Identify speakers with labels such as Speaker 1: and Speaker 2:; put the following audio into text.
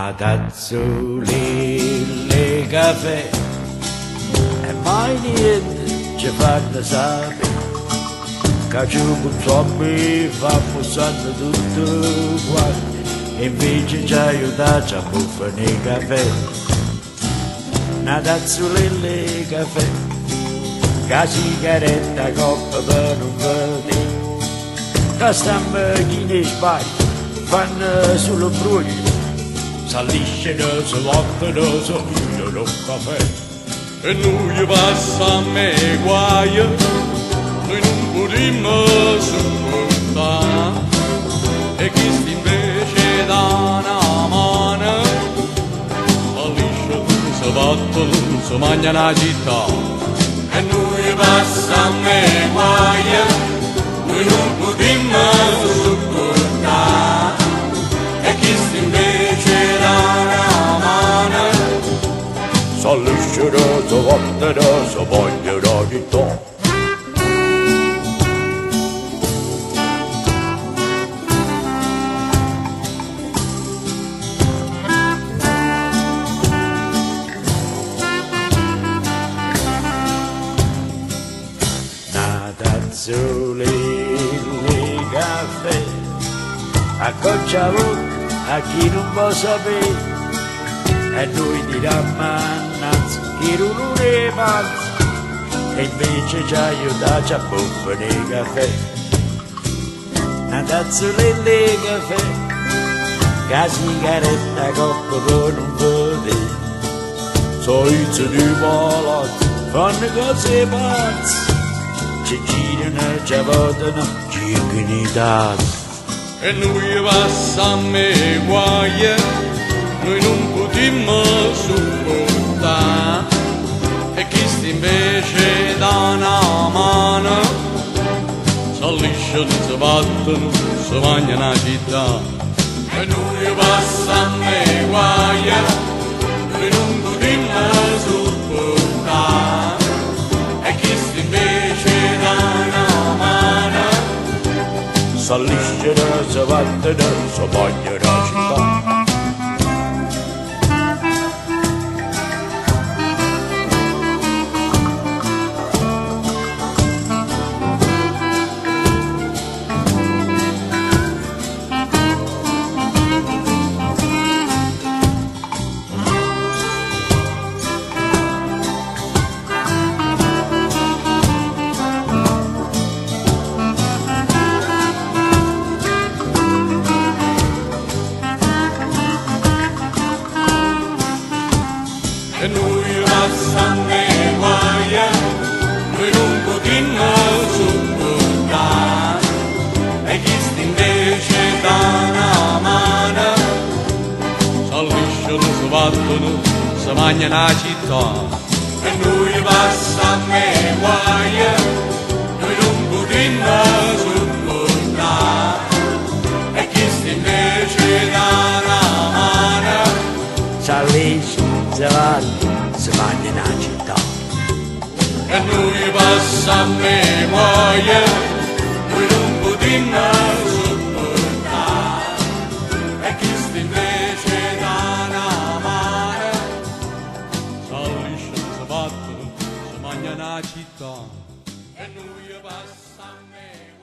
Speaker 1: una tazzolille caffè e mai niente ci fanno sapere che ci consommi fa passando tutto quanto e invece ci aiutaci a buffare il caffè una tazzolille caffè che sigaretta coppa per non vedere che stampa chi ne sbaglia fanno solo brugli s'allisciano, si lottano, si pigliano un caffè
Speaker 2: e noi passiamo e guai noi non potremmo sopportare e chi invece dà una mano s'allisciano, si battono, si mangia la città e noi passiamo e guai noi non potremmo sopportare e chi invece dà una mano
Speaker 1: s'allisciano, si lottano, si mangiano la città. Tazzolille caffè a coccia a chi non può sapere e noi dirà mannazza chi non è pazzo e invece ci aiutaci a buffare il caffè una tazzolille caffè che la sigaretta coppa per non vedere soizzo di palazzo fanno cose pazze ci girano, ci votano, ci dignità.
Speaker 2: E noi passiamo e guai, noi non potremmo sopportare e chi invece dà una mano s'allisciano, si battono, si mangiano la città e noi passiamo e guai, noi non potremmo sopportare e chi invece dà una mano
Speaker 1: s'allisciano, si battono, si mangiano la città.
Speaker 2: e noi passiamo e guai, noi non potremmo sopportare e chi invece dà una mano s'allisciano, si battono, si mangiano la città e noi passiamo e guai, noi non potremmo sopportare e chi invece dà una mano
Speaker 1: S'allisciano, si vanno, si mangiano la città.
Speaker 2: E noi passiamo e muoia, noi non potremmo sopportare e chi invece dà una mano s'allisciano, si battono, si mangiano la città e noi passiamo e